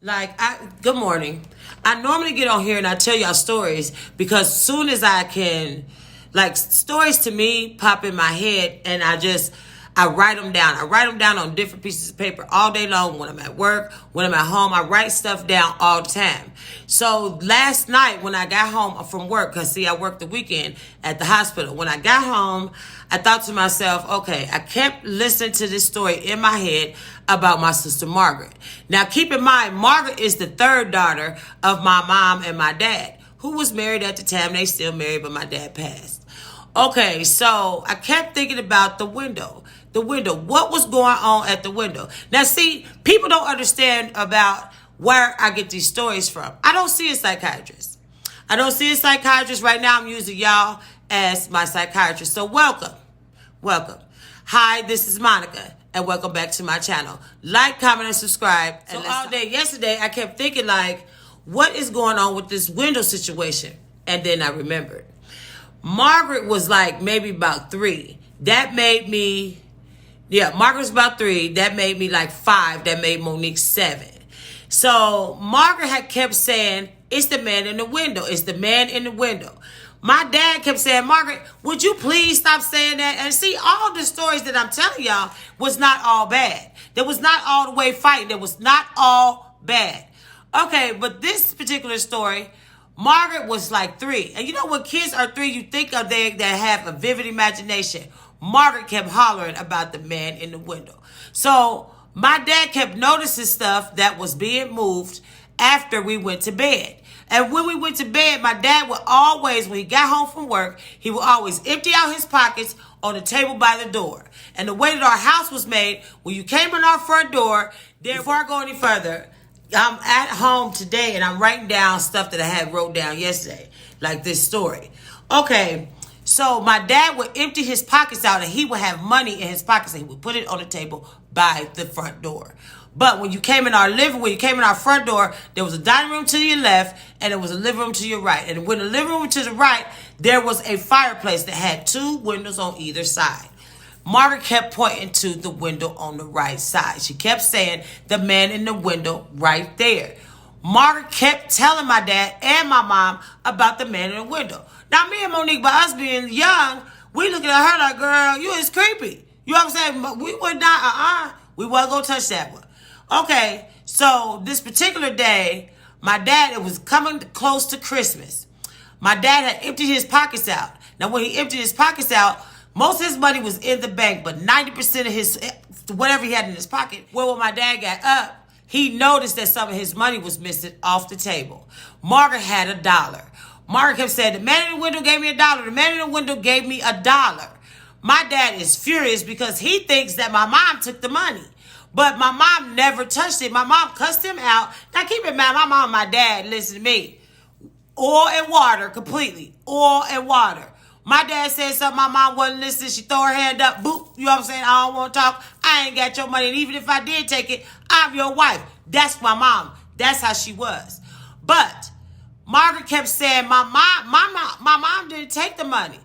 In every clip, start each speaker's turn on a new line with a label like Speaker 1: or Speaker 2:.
Speaker 1: Good morning. I normally get on here and I tell y'all stories because soon as I can, stories to me pop in my head and I write them down. I write them down on different pieces of paper all day long when I'm at work, when I'm at home. I write stuff down all the time. So last night when I got home from work, because see, I worked the weekend at the hospital. When I got home, I thought to myself, okay, I kept listening to this story in my head about my sister Margaret. Now keep in mind, Margaret is the third daughter of my mom and my dad, who was married at the time. They still married, but my dad passed. Okay, so I kept thinking about the window. The window. What was going on at the window? Now, see, people don't understand about where I get these stories from. I don't see a psychiatrist. I don't see a psychiatrist. Right now, I'm using y'all as my psychiatrist. So welcome. Welcome. Hi, this is Monica, and welcome back to my channel. Like, comment, and subscribe. So all day yesterday, I kept thinking, what is going on with this window situation? And then I remembered. Margaret was maybe about 3. That made me... Yeah, Margaret's about 3. That made me 5. That made Monique 7. So Margaret had kept saying, it's the man in the window. It's the man in the window. My dad kept saying, Margaret, would you please stop saying that? And see, all the stories that I'm telling y'all was not all bad. There was not all the way fighting. There was not all bad. Okay, but this particular story, Margaret was 3. And you know when kids are 3, you think of they that have a vivid imagination. Margaret kept hollering about the man in the window. So my dad kept noticing stuff that was being moved after we went to bed. And when we went to bed, my dad would always, when he got home from work, he would always empty out his pockets on the table by the door. And the way that our house was made, when you came in our front door, before I go any further, I'm at home today and I'm writing down stuff that I had wrote down yesterday, like this story. Okay. So my dad would empty his pockets out and he would have money in his pockets and he would put it on the table by the front door. But when you came in our front door, there was a dining room to your left and there was a living room to your right. And when the living room to the right, there was a fireplace that had 2 windows on either side. Margaret kept pointing to the window on the right side. She kept saying, the man in the window right there. Margaret kept telling my dad and my mom about the man in the window. Now, me and Monique, by us being young, we looking at her like, girl, you is creepy. You know what I'm saying? But we would not, we wasn't going to touch that one. Okay, so this particular day, my dad, it was coming close to Christmas. My dad had emptied his pockets out. Now, when he emptied his pockets out, most of his money was in the bank, but 90% of his, whatever he had in his pocket, well, when my dad got up, he noticed that some of his money was missing off the table. Margaret had $1. Margaret kept saying, the man in the window gave me $1. The man in the window gave me $1. My dad is furious because he thinks that my mom took the money. But my mom never touched it. My mom cussed him out. Now keep in mind, my mom and my dad, listen to me. Oil and water completely. Oil and water. My dad said something, my mom wasn't listening. She threw her hand up. Boop. You know what I'm saying? I don't want to talk. I ain't got your money. And even if I did take it, I'm your wife. That's my mom. That's how she was. But Margaret kept saying, my mom didn't take the money.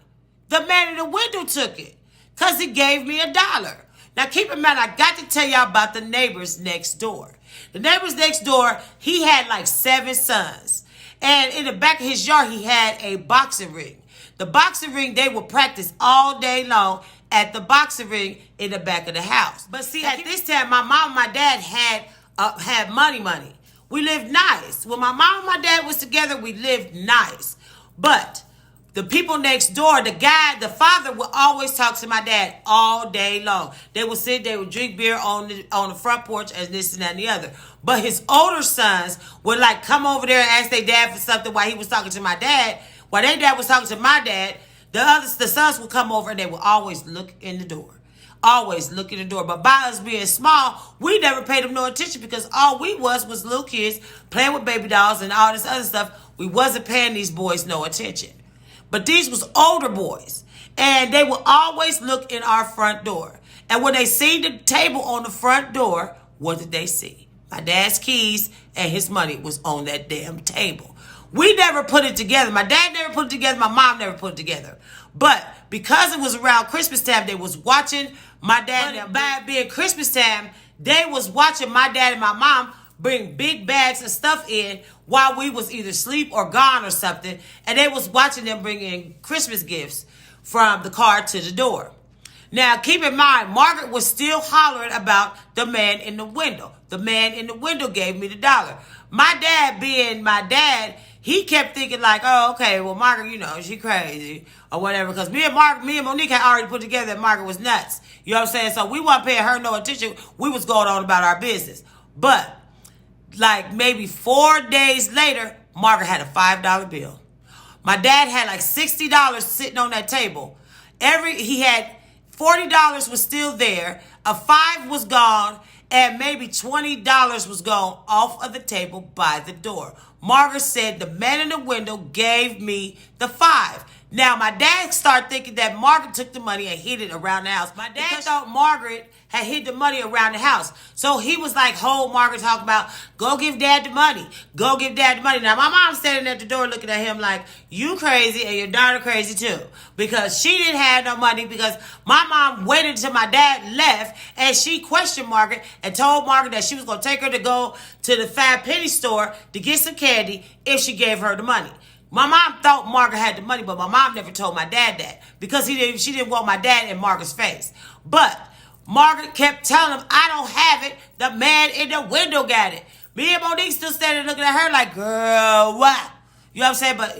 Speaker 1: The man in the window took it because he gave me $1. Now, keep in mind, I got to tell y'all about the neighbors next door. The neighbors next door, he had 7 sons. And in the back of his yard, he had a boxing ring. The boxing ring, they would practice all day long at the boxing ring in the back of the house. But see, at this time, my mom and my dad had money. We lived nice. When my mom and my dad was together, we lived nice. But the people next door, the father would always talk to my dad all day long. They would drink beer on the front porch and this and that and the other. But his older sons would come over there and ask their dad for something while he was talking to my dad. While their dad was talking to my dad, the sons would come over and they would always look in the door. Always look in the door. But by us being small, we never paid them no attention because all we was little kids playing with baby dolls and all this other stuff. We wasn't paying these boys no attention. But these was older boys. And they would always look in our front door. And when they see the table on the front door, what did they see? My dad's keys and his money was on that damn table. We never put it together. My dad never put it together. My mom never put it together. But because it was around Christmas time, they was watching my dad. By it being Christmas time, they was watching my dad and my mom bring big bags of stuff in while we was either asleep or gone or something. And they was watching them bring in Christmas gifts from the car to the door. Now, keep in mind, Margaret was still hollering about the man in the window. The man in the window gave me the $1. My dad, being my dad, he kept thinking like, oh, okay, well, Margaret, you know, she crazy or whatever. Because me and Monique had already put together that Margaret was nuts. You know what I'm saying? So we weren't paying her no attention. We was going on about our business. But like maybe 4 days later, Margaret had a $5 bill. My dad had like $60 sitting on that table. He had $40 was still there. A $5 was gone. And maybe $20 was gone off of the table by the door. Margaret said the man in the window gave me the $5. Now, my dad started thinking that Margaret took the money and hid it around the house. My dad thought Margaret had hid the money around the house. So he was like, Margaret talking about, go give dad the money. Go give dad the money. Now, my mom's standing at the door looking at him like, you crazy and your daughter crazy too. Because she didn't have no money because my mom waited until my dad left and she questioned Margaret and told Margaret that she was going to take her to go to the 5-penny store to get some candy if she gave her the money. My mom thought Margaret had the money, but my mom never told my dad that because she didn't want my dad in Margaret's face. But Margaret kept telling him, I don't have it. The man in the window got it. Me and Monique still standing looking at her like, girl, what? You know what I'm saying? But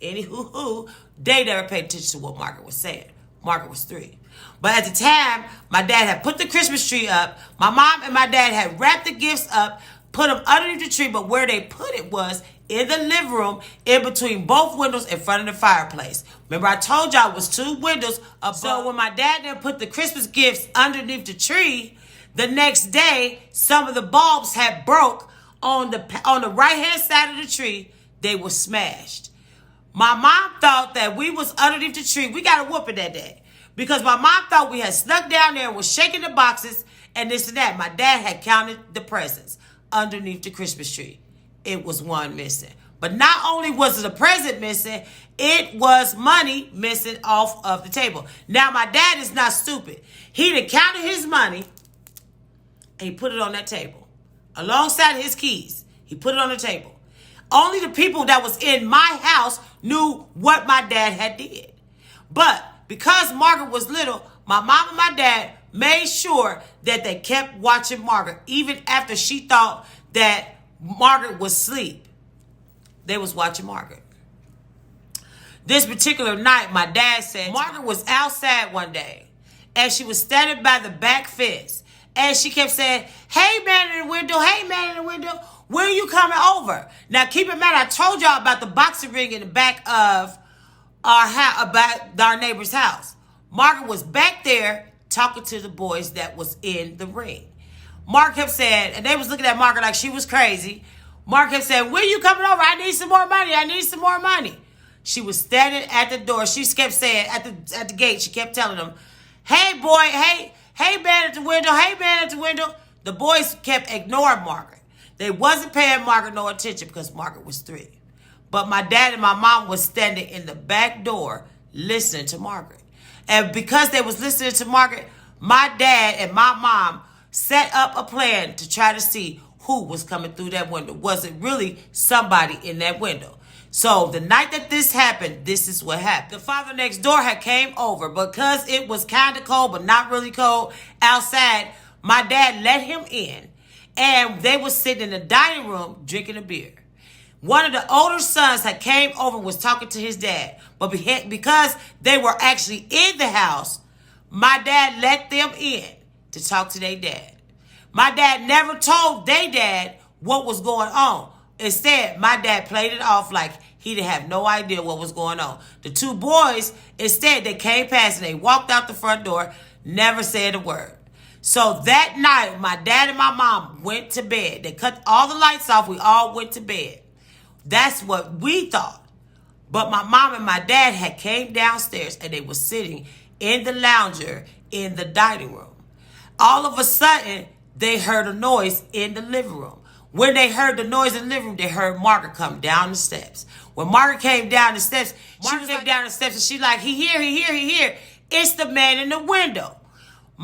Speaker 1: anywho, they never paid attention to what Margaret was saying. Margaret was 3. But at the time, my dad had put the Christmas tree up. My mom and my dad had wrapped the gifts up, put them underneath the tree, but where they put it was in the living room, in between both windows in front of the fireplace. Remember, I told y'all it was 2 windows above. So when my dad then put the Christmas gifts underneath the tree, the next day, some of the bulbs had broke on the right-hand side of the tree. They were smashed. My mom thought that we was underneath the tree. We got a whooping that day because my mom thought we had snuck down there and was shaking the boxes and this and that. My dad had counted the presents underneath the Christmas tree. It was one missing. But not only was it a present missing, it was money missing off of the table. Now, my dad is not stupid. He'd have counted his money and he put it on that table. Alongside his keys, he put it on the table. Only the people that was in my house knew what my dad had did. But because Margaret was little, my mom and my dad made sure that they kept watching Margaret, even after she thought that Margaret was asleep. They was watching Margaret. This particular night, my dad said Margaret was outside one day and she was standing by the back fence and she kept saying, hey man in the window, hey man in the window, when are you coming over? Now keep in mind, I told y'all about the boxing ring in the back of our house, about our neighbor's house. Margaret was back there talking to the boys that was in the ring. Mark kept saying, and they was looking at Margaret like she was crazy. Mark kept saying, when you coming over? I need some more money. I need some more money. She was standing at the door. She kept saying at the gate, she kept telling them, hey boy, hey man at the window, hey man at the window. The boys kept ignoring Margaret. They wasn't paying Margaret no attention because Margaret was 3. But my dad and my mom was standing in the back door listening to Margaret. And because they was listening to Margaret, my dad and my mom set up a plan to try to see who was coming through that window. Was it really somebody in that window? So the night that this happened, this is what happened. The father next door had came over because it was kind of cold, but not really cold outside. My dad let him in and they were sitting in the dining room drinking a beer. One of the older sons had came over and was talking to his dad. But because they were actually in the house, my dad let them in to talk to their dad. My dad never told their dad what was going on. Instead, my dad played it off like he didn't have no idea what was going on. The 2 boys, instead, they came past and they walked out the front door, never said a word. So that night, my dad and my mom went to bed. They cut all the lights off. We all went to bed. That's what we thought. But my mom and my dad had came downstairs and they were sitting in the lounger in the dining room. All of a sudden, they heard a noise in the living room. When they heard the noise in the living room, they heard Margaret come down the steps. When Margaret came down the steps, and she like, It's the man in the window.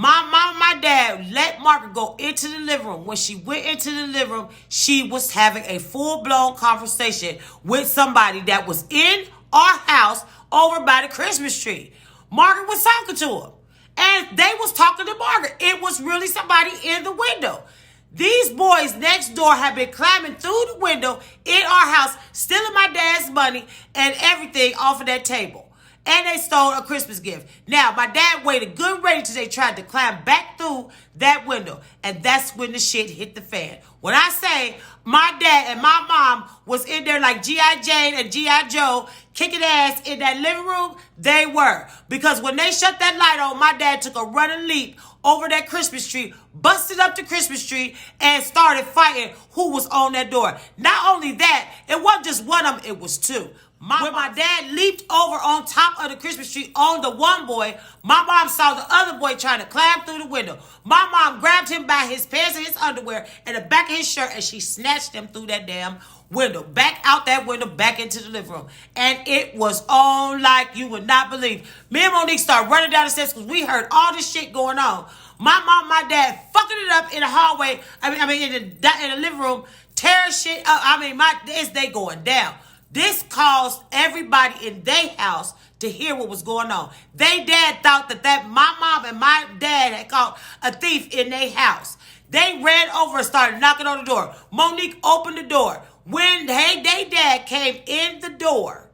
Speaker 1: My mom and my dad let Margaret go into the living room. When she went into the living room, she was having a full-blown conversation with somebody that was in our house over by the Christmas tree. Margaret was talking to him. And they was talking to Margaret. It was really somebody in the window. These boys next door have been climbing through the window in our house, stealing my dad's money and everything off of that table. And they stole a Christmas gift. Now, my dad waited good ready till they tried to climb back through that window. And that's when the shit hit the fan. When I say my dad and my mom was in there like G.I. Jane and G.I. Joe kicking ass in that living room, they were. Because when they shut that light on, my dad took a running leap over that Christmas tree, busted up the Christmas tree, and started fighting who was on that door. Not only that, it wasn't just one of them, it was two. When my dad leaped over on top of the Christmas tree on the one boy, my mom saw the other boy trying to climb through the window. My mom grabbed him by his pants and his underwear and the back of his shirt, and she snatched him through that damn window, back out that window, back into the living room. And it was on like you would not believe. Me and Monique started running down the steps because we heard all this shit going on. My mom and my dad fucking it up in the hallway, in the living room, tearing shit up. They going down. This caused everybody in their house to hear what was going on. They dad thought that my mom and my dad had caught a thief in their house. They ran over and started knocking on the door. Monique opened the door. When they dad came in the door,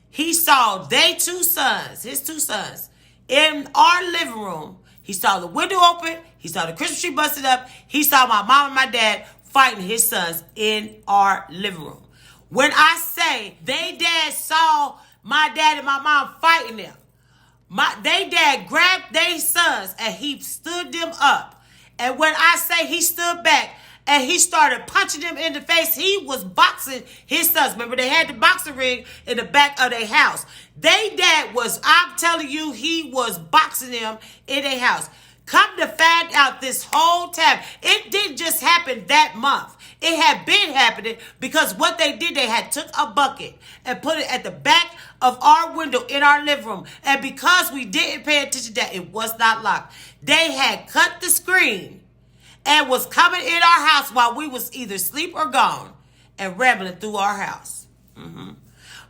Speaker 1: he saw his two sons, in our living room. He saw the window open. He saw the Christmas tree busted up. He saw my mom and my dad fighting his sons in our living room. When I say they dad saw my dad and my mom fighting them, they dad grabbed their sons and he stood them up. And when I say he stood back and he started punching them in the face, he was boxing his sons. Remember, they had the boxing ring in the back of their house. They dad was, I'm telling you, he was boxing them in their house. Come to find out this whole time, it didn't just happen that month. It had been happening because what they did, they had took a bucket and put it at the back of our window in our living room. And because we didn't pay attention that it was not locked, they had cut the screen and was coming in our house while we was either asleep or gone and rambling through our house.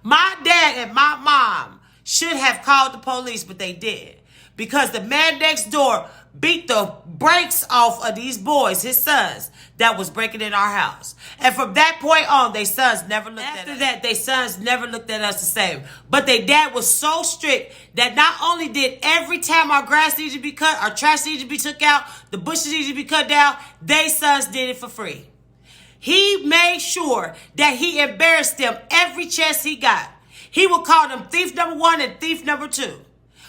Speaker 1: My dad and my mom should have called the police, but they did. Because the man next door beat the brakes off of these boys, his sons, that was breaking in our house. And from that point on, their sons never looked at us. After that, their sons never looked at us the same. But their dad was so strict that not only did every time our grass needed to be cut, our trash needed to be took out, the bushes needed to be cut down, their sons did it for free. He made sure that he embarrassed them every chance he got. He would call them thief number one and thief number two.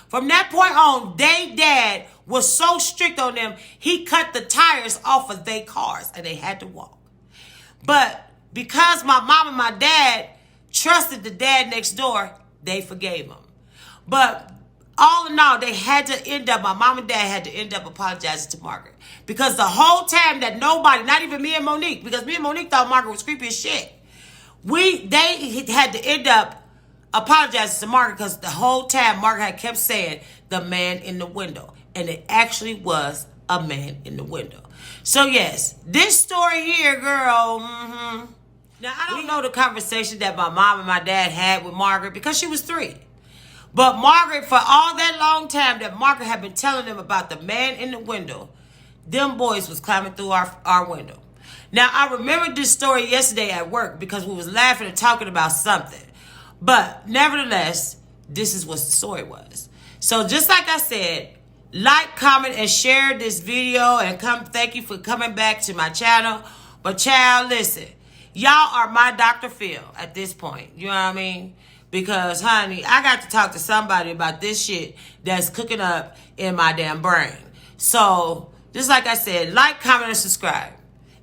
Speaker 1: From that point on, their dad was so strict on them, he cut the tires off of their cars and they had to walk. But because my mom and my dad trusted the dad next door, they forgave him. But all in all, they had to end up, my mom and dad had to end up apologizing to Margaret. Because the whole time that nobody, not even me and Monique, because me and Monique thought Margaret was creepy as shit, they had to end up apologizing to Margaret because the whole time Margaret had kept saying the man in the window. And it actually was a man in the window. So yes, this story here, girl. Now, I don't know the conversation that my mom and my dad had with Margaret because she was 3. But Margaret, for all that long time that Margaret had been telling them about the man in the window, them boys was climbing through our window. Now, I remembered this story yesterday at work because we was laughing and talking about something. But nevertheless, this is what the story was. So just like I said, like, comment, and share this video. And thank you for coming back to my channel. But child, listen. Y'all are my Dr. Phil at this point. You know what I mean? Because, honey, I got to talk to somebody about this shit that's cooking up in my damn brain. So, just like I said, like, comment, and subscribe.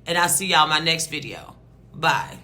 Speaker 1: And I'll see y'all in my next video. Bye.